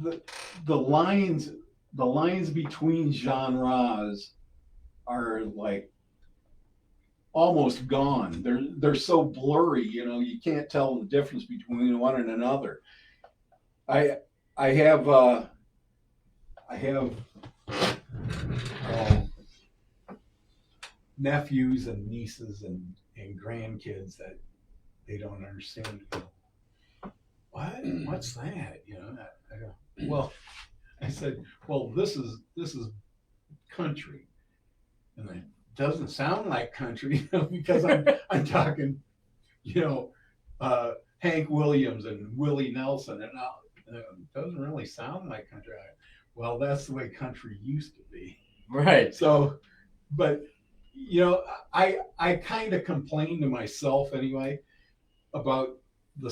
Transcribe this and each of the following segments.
the the lines the lines between genres are like almost gone. They're so blurry, you can't tell the difference between one and another. I I have I have uh, nephews and nieces and grandkids that they don't understand. What's that? I go, well, I said, well, this is country, and it doesn't sound like country because I'm talking, you know, Hank Williams and Willie Nelson, and it doesn't really sound like country. Well, that's the way country used to be. Right. So, but I kind of complain to myself anyway about the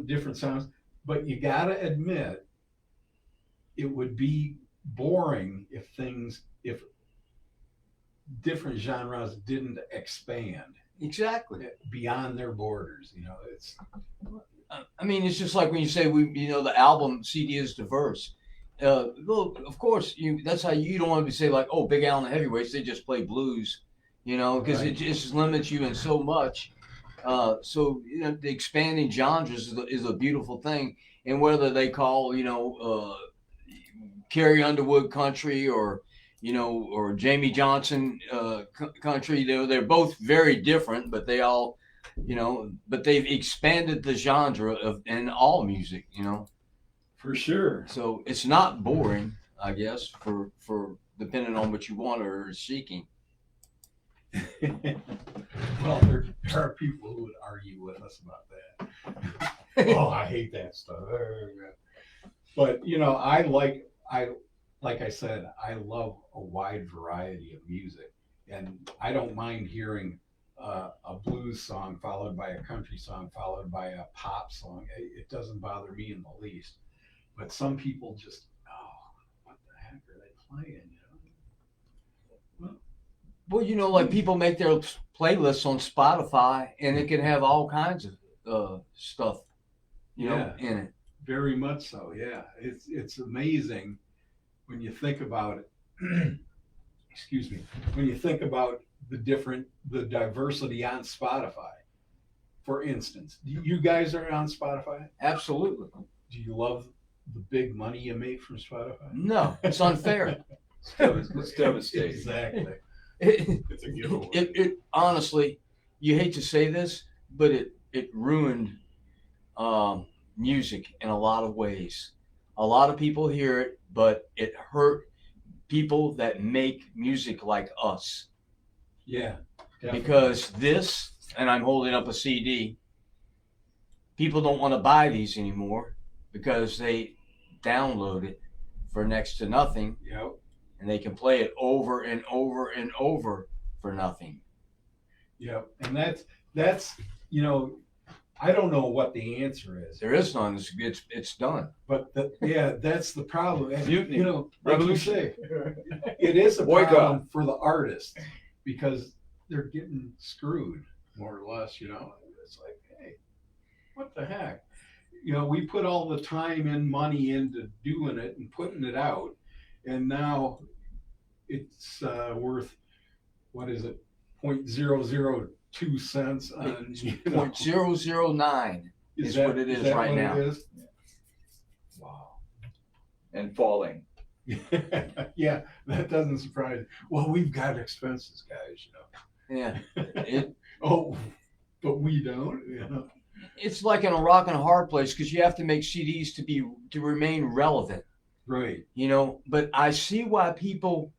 different sounds. But you gotta admit, it would be boring if different genres didn't expand Exactly. beyond their borders. It's I mean, it's just like when you say the album CD is diverse. Well, of course, that's how you don't want to say like, oh, Big Al and the Heavyweights, they just play blues, because Right. it just limits you in so much. So the expanding genres is a beautiful thing, and whether they call Carrie Underwood country or Jamie Johnson country, they're both very different, but they all but they've expanded the genre in all music. for sure. So it's not boring, I guess, for depending on what you want or are seeking. Well, there are people who would argue with us about that. Oh, I hate that stuff. But like I said, I love a wide variety of music, and I don't mind hearing a blues song followed by a country song followed by a pop song. It doesn't bother me in the least. But some people just, oh, what the heck are they playing? Well, like people make their playlists on Spotify, and it can have all kinds of stuff, Yeah, in it. very much so. Yeah, it's amazing when you think about it. Excuse me. When you think about the diversity on Spotify, for instance, you guys are on Spotify. Absolutely. Do you love the big money you make from Spotify? No, it's unfair. It's devastating. Exactly. It's a giveaway. It honestly, you hate to say this, but it ruined music in a lot of ways. A lot of people hear it, but it hurt people that make music like us. Yeah. Definitely. Because and I'm holding up a CD, people don't want to buy these anymore because they download it for next to nothing. Yep. And they can play it over and over and over for nothing. Yep. And that's I don't know what the answer is. There is none. It's done. But that's the problem. And, Mutiny. like you Revolution. say, it is a Boycott. problem for the artists because they're getting screwed more or less. It's like, hey, what the heck? We put all the time and money into doing it and putting it out, and now it's worth, what is it, 0.002 cents on, 0.009 is what it is right now. It is? Wow. And falling. Yeah, that doesn't surprise me. Well, we've got expenses, guys. Yeah. Oh, but we don't. It's like in a rock and a hard place because you have to make CDs to remain relevant. Right. But I see why people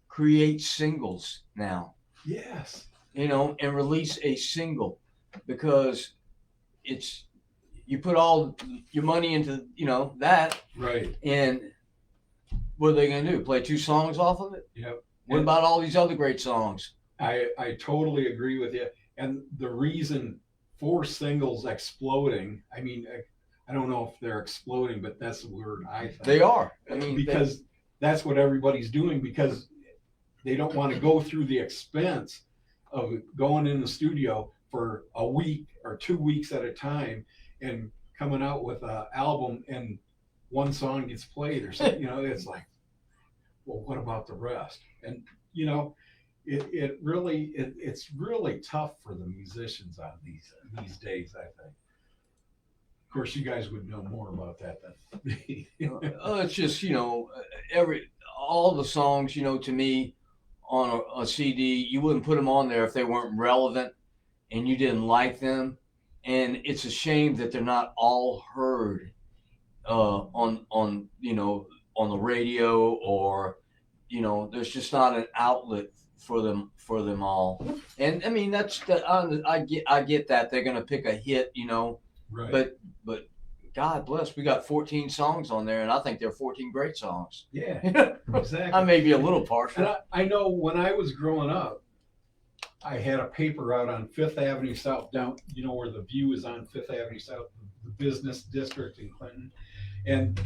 create singles now. Yes. And release a single because you put all your money into that. Right. And what are they going to do? Play 2 songs off of it? Yep. What about all these other great songs? I totally agree with you. And the reason for singles exploding, I mean, I don't know if they're exploding, but that's the word I think. They are. I mean, because that's what everybody's doing because they don't want to go through the expense of going in the studio for a week or 2 weeks at a time and coming out with an album and one song gets played or something, it's like, well, what about the rest? And it's really tough for the musicians on these days, I think. Of course, you guys would know more about that than me. It's just all the songs, to me, on a CD, you wouldn't put them on there if they weren't relevant and you didn't like them. And it's a shame that they're not all heard on the radio, or there's just not an outlet for them all. And I mean, I get that they're gonna pick a hit, Right. but God bless, we got 14 songs on there, and I think they're 14 great songs. Yeah, exactly. I may be a little partial. And I know when I was growing up, I had a paper out on Fifth Avenue South, down, where the View is on Fifth Avenue South, the business district in Clinton. And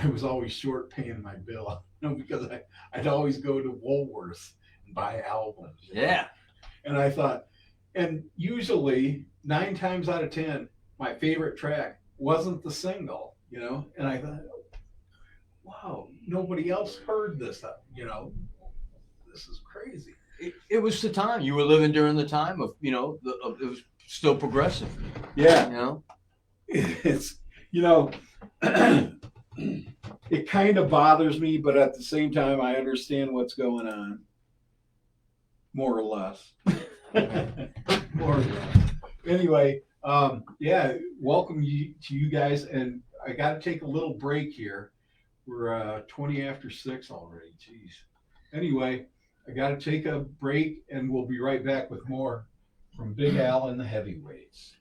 I was always short paying my bill, because I'd always go to Woolworths and buy albums. Yeah. And I thought, and usually 9 times out of 10, my favorite track wasn't the single, and I thought, wow, nobody else heard this, this is crazy. It was the time you were living during the time of, it was still progressive. Yeah. It's, it kind of bothers me, but at the same time, I understand what's going on. More or less. More or less. Anyway, welcome to you guys. And I got to take a little break here. We're 20 after 6 already. Jeez. Anyway, I got to take a break, and we'll be right back with more from Big Al and the Heavyweights.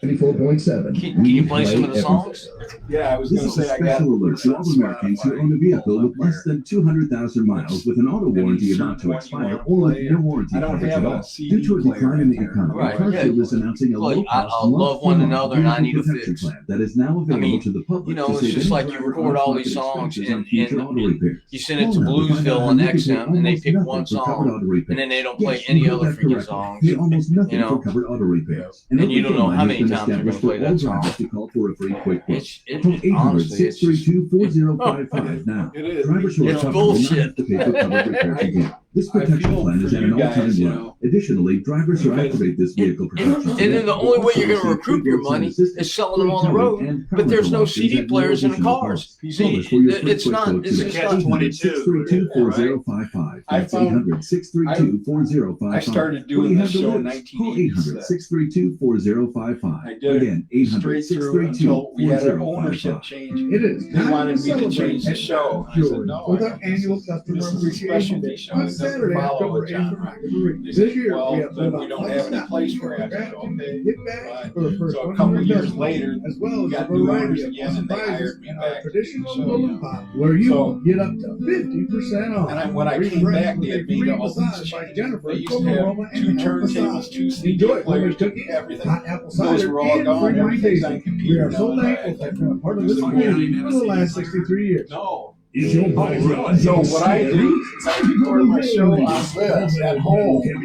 24.7. Can you play some of the songs? Yeah, I was This going to is a say, I got special alert to all Americans who own a vehicle with less than 200,000 miles with an auto warranty about to expire or with no warranty I don't coverage have at a all. CD Due to a player decline in the in there. economy, Right, CarShield yeah. is announcing a Look, low-cost I love one another, and I need a protection fix. plan that is now available to the public. to It's save just any like you driver record all out-of-pocket these songs expenses on and future auto repairs. you send it to Call now to find Bluesville out on how you can pay XM, and they almost pick nothing one for covered song, auto repairs. and then they don't play Yes, any you heard other that freaking correctly. songs. Pay almost nothing for covered auto repairs. An And you open don't know phone how line many has been times they're gonna established for play that all song. drivers to call for a free quick quote. It's Call 800 honestly, it's just, 632 4055 now. It is. Drivers who are It's covered will not bullshit. have to pay for covered repairs again. This I protection feel plan is for at an you all-time guys, low. Additionally, drivers who activate this vehicle protection and then the only way you're going to recoup your money is selling them on the road. But there's no CD players in the cars. See, it's not. It's just not. 632-4055. That's 800-632-4055. I started doing this show in Call 1986. 800-632-4055. I did Again, straight through until we had an ownership 800-632-4055. change. It is. They wanted me to change the show. I said, no, With I our don't. annual This customer is a appreciation specialty day show. on It doesn't Saturday, follow October a genre. 8th. They This said, year, well, we have then we don't have any place for it. I said, okay. Get back for the first So a couple 100 years customers, later, as well we as a got new owners variety of again, and they surprises hired me in back our to do the traditional show, mom you and know. pop, where you So- get up to 50% off. And when I Free came rent back, with they a had made free all these massage by changes. Jennifer They used from to Aroma have 2 and Health turntables, Massage. 2 CD Enjoy it players, cookies, everything. hot apple Those cider, were all and gone. free Everything's on tasting. computer We are so now. thankful to have been a part of this community for the last 63 years. No. Is your really? So what I do is I record my show on this at home, and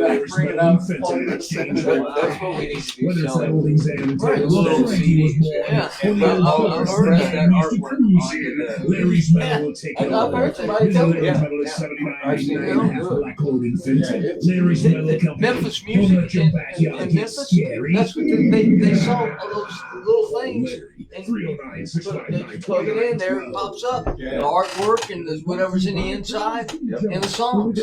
I bring it out and play this. That's what we need to do. Whether it's Sell that it. old exam, Right, little little Frankie was CDs. born. Yeah. 20 I've years heard old. that artwork Larry's medal will take it I've all. heard somebody His tell me, Larry's yeah. medal is I've $79.99, seen half it. black clothing Yeah, fenton. it's- Larry's medal company. Memphis Don't music let your backyard in get Memphis. scary. That's what they sell those little things. And 309 you plug it in there, it pops up. The Yeah. artwork and whatever's in the inside and the songs.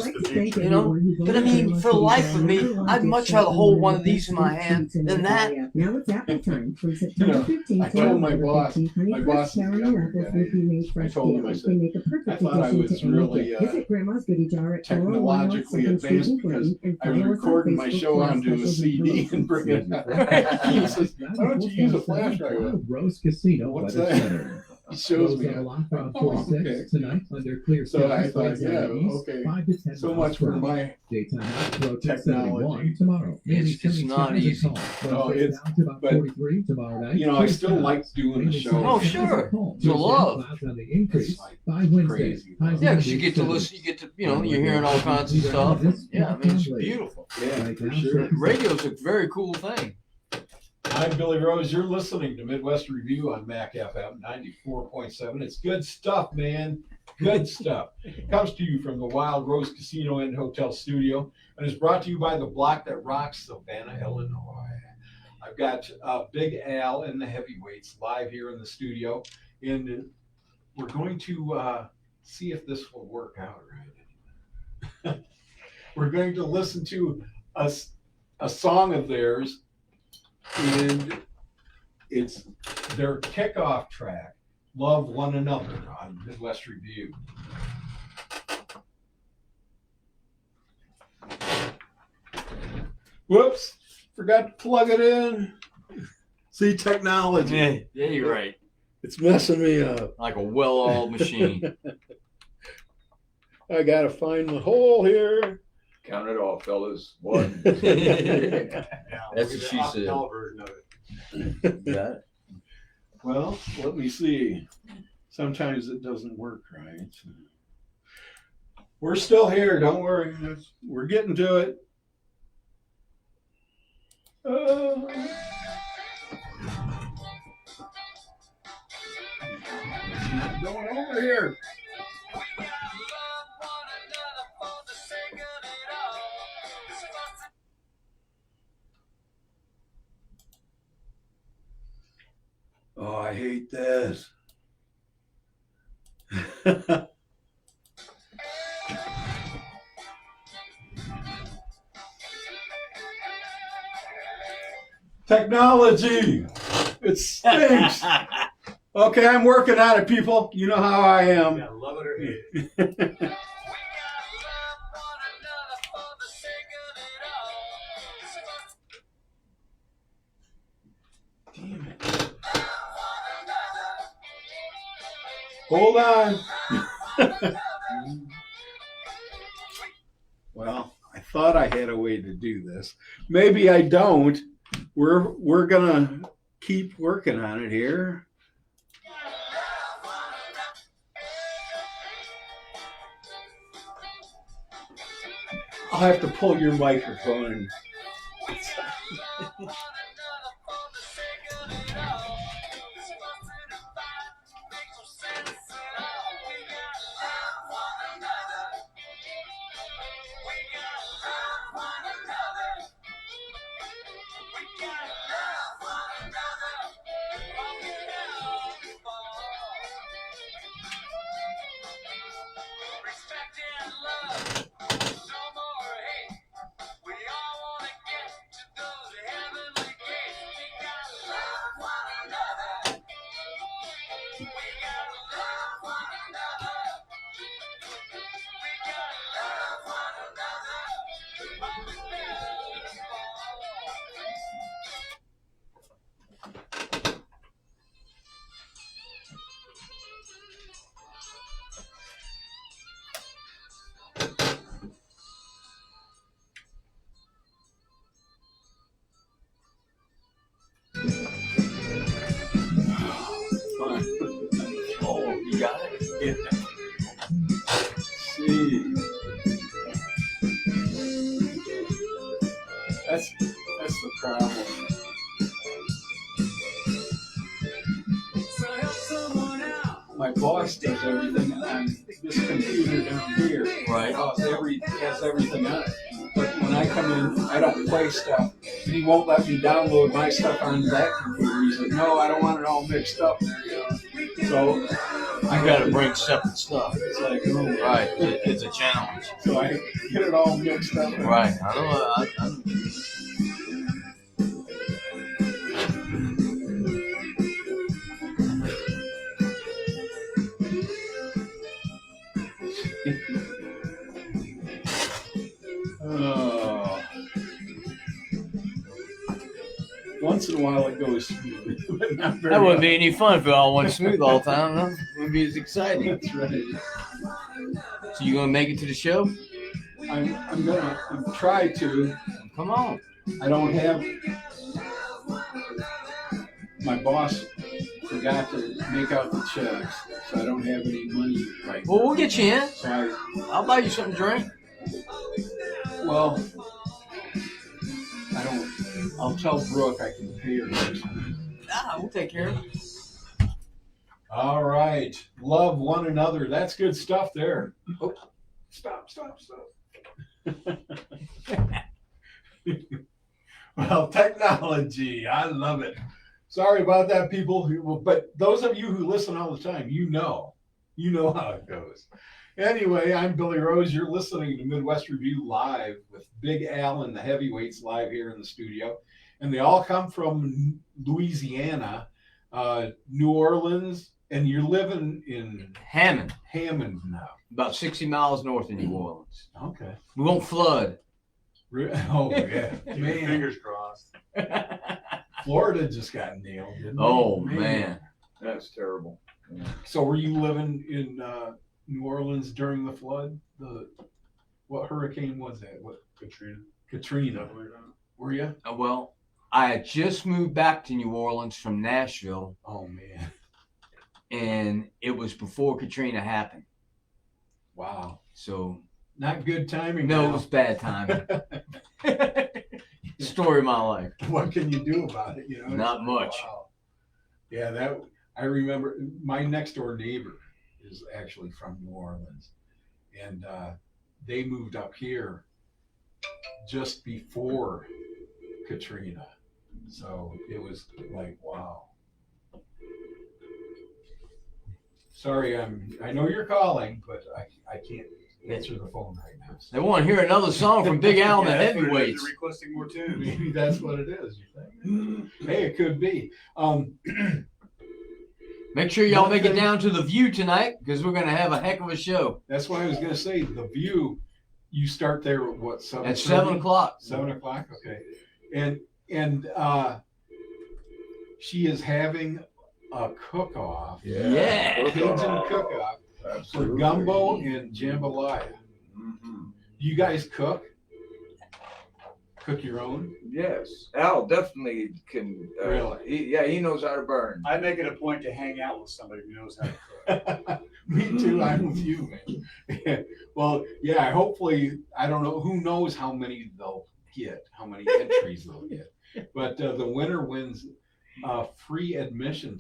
But I mean, for the life of me, I'd much rather hold one of these in my hand than that. Now it's apple time from You September know, 15th I to told my November boss, 15th. Honey my Fresh boss is Sour and younger apples guy. with you made fresh told him, I deals. said, They make a I perfect thought I addition was to any really, gift. Visit Grandma's Goodie Jar at technologically 401 advanced Second Street in because Clinton and I was follow us on recording my Facebook show for our onto a specials and CD and bring it out. He says, why don't you use a flash drive? Rose Casino, What's but it's that? better. He shows me. Lock on Oh, 46 okay. tonight under clear So I skies, thought, winds out yeah, of the east, okay. 5 to 10 So miles much per for hour. my Daytime approaching technology. 71 tomorrow. Mainly It's sunny not skies and easy. calm. No, Wednesday it's- down to about but, 43 tomorrow night. You know, I Clear still skies. like doing the Mainly show. sunny Oh, skies sure. and calm. It's a Tuesday, love. clouds on the increase. It's like By Wednesday, crazy. highs Yeah, in because you the get to 70s. listen, you get to, you know, you're hearing all kinds of stuff. Yeah, I mean, it's beautiful. Yeah, Right for now, sure. Radio's a very cool thing. I'm Billy Rose. You're listening to Midwest Revue on Mac FM 94.7. It's good stuff, man. Good stuff. It comes to you from the Wild Rose Casino and Hotel Studio and is brought to you by the Block That Rocks, Savannah, Illinois. I've got Big Al and the Heavyweights live here in the studio, and we're going to see if this will work out right. We're going to listen to a song of theirs, and it's their kickoff track, Love One Another, on Midwest Revue. Whoops, forgot to plug it in. See, technology. Yeah, you're right. It's messing me up. Like a well-oiled machine. I gotta find the hole here. Count it off, fellas. 1. That's what she said. Version of it. Got it? Well, let me see. Sometimes it doesn't work right. We're still here. Don't worry. We're getting to it. It's not going over here. Oh, I hate this. Technology. It stinks. Okay, I'm working on it, people. You know how I am. Yeah, love it or hate it. Damn it. Hold on. Well, I thought I had a way to do this. Maybe I don't. We're gonna keep working on it here. I'll have to pull your microphone. Oh, you got it? Yeah. See. That's the problem. My boss does everything on this computer down here. Right. Has everything on it. But when I come in, I don't play stuff. And he won't let me download my stuff on that computer. He's like, no, I don't want it all mixed up. So I gotta bring separate stuff. it's like, oh, Right. It's a challenge. so I get it all mixed up. Right. I know. I Oh. Once in a while it goes smooth, but not very That wouldn't be often. any fun if it all went smooth all the time. No? Wouldn't be as exciting. That's right. So you gonna make it to the show? I'm gonna try to. Come on. I don't have. My boss forgot to make out the checks, so I don't have any money right Well, now. we'll get you in. So I'll buy you something to drink. well, I don't. I'll tell Brooke I can pay her next time. Nah, we'll take care of it. All right, love one another. That's good stuff there. Oh, stop. Well, technology, I love it. Sorry about that, people. But those of you who listen all the time, you know how it goes. Anyway, I'm Billy Rose. You're listening to Midwest Revue Live with Big Al and the Heavyweights live here in the studio. And they all come from Louisiana, New Orleans, and you're living in Hammond, Hammond now. about 60 miles north of New Orleans. Okay. We won't flood. Oh, yeah. Man, Fingers crossed. Florida just got nailed, didn't Oh, they? man. That's terrible. So were you living in New Orleans during the flood? What hurricane was that? What? Katrina. Were you? Well, I had just moved back to New Orleans from Nashville, Oh man. and it was before Katrina happened. Wow. So, Not good timing. no, it now. was bad timing. Story of my life. What can you do about it? You know. Not much. Wow. Yeah, I remember. My next door neighbor is actually from New Orleans, and they moved up here just before Katrina, so it was like, wow. Sorry, I know you're calling, but I can't answer the phone right now. They want to hear another song from Big Al and the Yeah, Heavyweights. they're requesting more tunes. Maybe that's what it is. You think? Hey, it could be. Make sure y'all One make it thing- down to the View tonight, because we're going to have a heck of a show That's what I was gonna say. The View, you start there at what, 7:30? at 7 o'clock. 7 o'clock. Okay, and she is having a cook-off, Yeah. Cajun cook-off for Absolutely. gumbo and jambalaya. Mhm. You guys cook? Cook your own? Yes, Al definitely can. Really? He knows how to burn. I make it a point to hang out with somebody who knows how to cook. Me too. I'm with you, man. Well, yeah. Hopefully, I don't know. Who knows how many they'll get? How many entries they'll get? But the winner wins free admission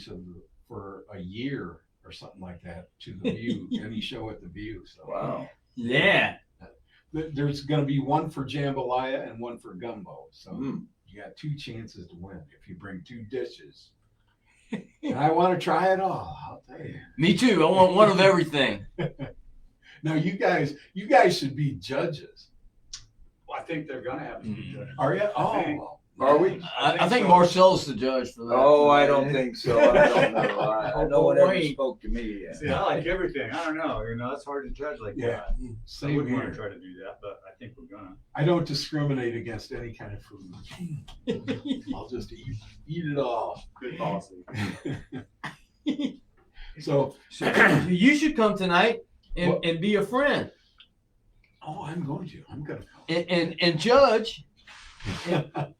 for a year or something like that to the View, any show at the View. So Wow. Yeah. there's going to be one for jambalaya and one for gumbo. So Mm. you got two chances to win if you bring two dishes. And I want to try it all. I'll tell you. Me too. I want one of everything. Now you guys should be judges. Well, I think they're gonna have to be judged. Are you? I Oh, think. well. Are we? I think so. Marcel's the judge for that. Oh, I don't think so. I don't know. No one ever Wait. spoke to me yet. See, I like everything. I don't know. It's hard to judge like Yeah, that. I same wouldn't want to here. try to do that, but I think we're gonna. I don't discriminate against any kind of food. I'll just eat it all. Good policy. So, So you should come tonight What? and be a friend I'm going to. I'm going and judge. to.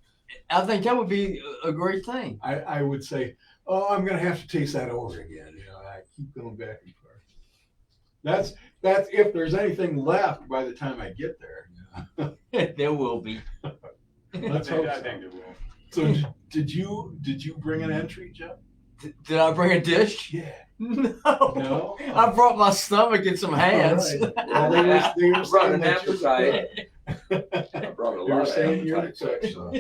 I think that would be a great thing. I would say, oh, I'm going to have to taste that over again. You know, I keep going back and forth. That's if there's anything left by the time I get there. You know? There will be. Let's I hope think so. it will. So did you bring an entry, Jeff? Did I bring a dish? Yeah. No. No? I brought my stomach and some hands. All right. Well, they were I brought saying an that you're appetite. cook. I brought a They were lot of saying you're the appetite. cook. So.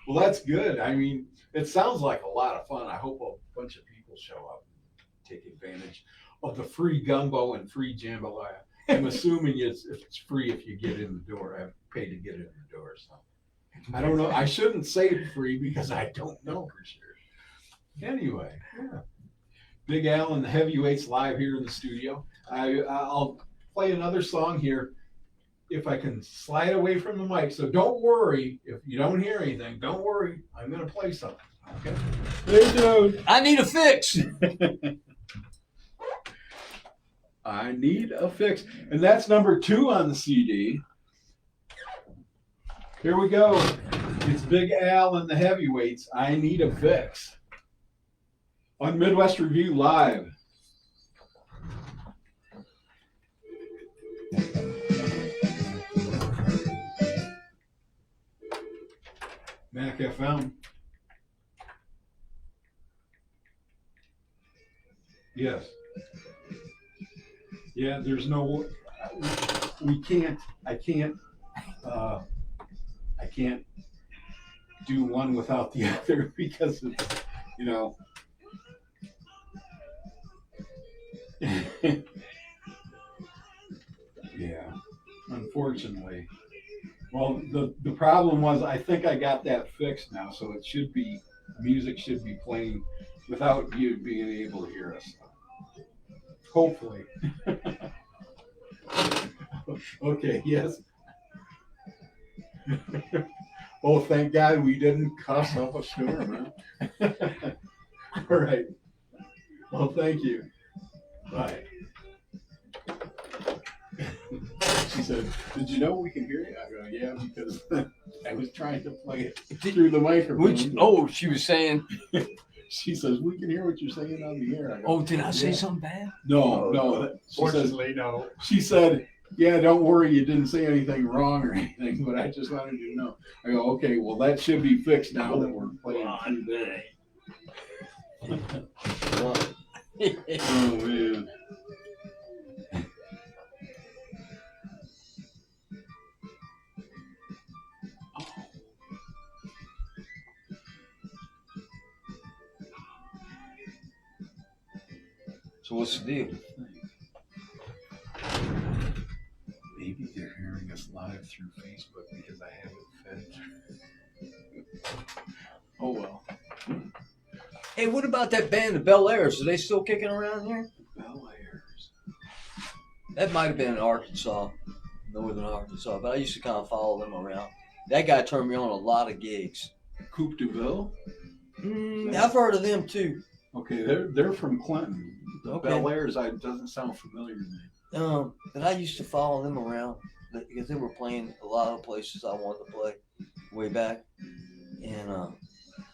Well, that's good. I mean, it sounds like a lot of fun. I hope a bunch of people show up and take advantage of the free gumbo and free jambalaya. I'm assuming it's free if you get in the door. I have to pay to get in the door. So I don't know. I shouldn't say free because I don't know for sure. Anyway, yeah. Big Al and the Heavyweights live here in the studio. I'll play another song here. if I can slide away from the mic. So don't worry if you don't hear anything. Don't worry. I'm gonna play something. Okay. Hey, dude. I need a fix. I need a fix, and that's number 2 on the CD. Here we go. It's Big Al and the Heavyweights. I need a fix on Midwest Revue Live. Mac FM. Yes. Yeah, there's no, we can't, I can't do one without the other because it's, you know. Yeah, unfortunately. Well, the problem was I think I got that fixed now, so it should be, music should be playing without you being able to hear us. Hopefully. Okay, yes. Oh, thank God we didn't cuss up a storm, huh? All right. Well, thank you. Bye. She said, "Did you know we can hear you?" I go, "Yeah, because I was trying to play it through the microphone." She was saying, She says, "We can hear what you're saying on the air." I go, oh, did I say "Yeah." something bad? No, no. She says, Fortunately, no. she said, "Yeah, don't worry, you didn't say anything wrong or anything, but I just wanted you to know." I go, "Okay, well, that should be fixed now that we're playing through there." Oh, man. So what's the deal? Maybe they're hearing us live through Facebook because I haven't fed. Oh, well. Hey, what about that band, the Bel Airs? Are they still kicking around here? Bel Airs. That might have been in Arkansas, northern Arkansas, but I used to kind of follow them around. That guy turned me on a lot of gigs. Coupe de Ville? I've heard of them too. Okay, they're from Clinton. The Okay. Bel Airs doesn't sound familiar to me. But I used to follow them around because they were playing a lot of places I wanted to play way back, and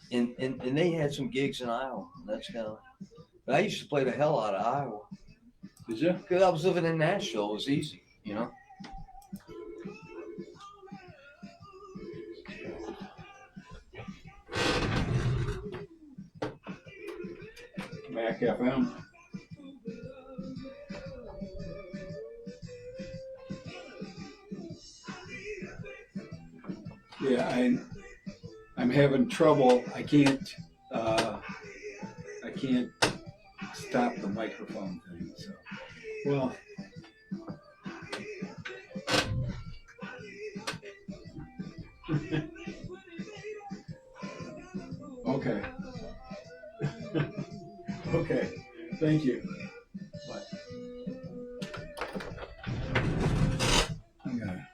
they had some gigs in Iowa. That's kind of. But I used to play the hell out of Iowa Did you? because I was living in Nashville. It was easy, you know. Mac FM. Yeah, I'm having trouble. I can't stop the microphone thing. So, well. Okay. Okay. Thank you. But I'm gonna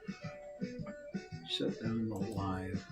shut down the live.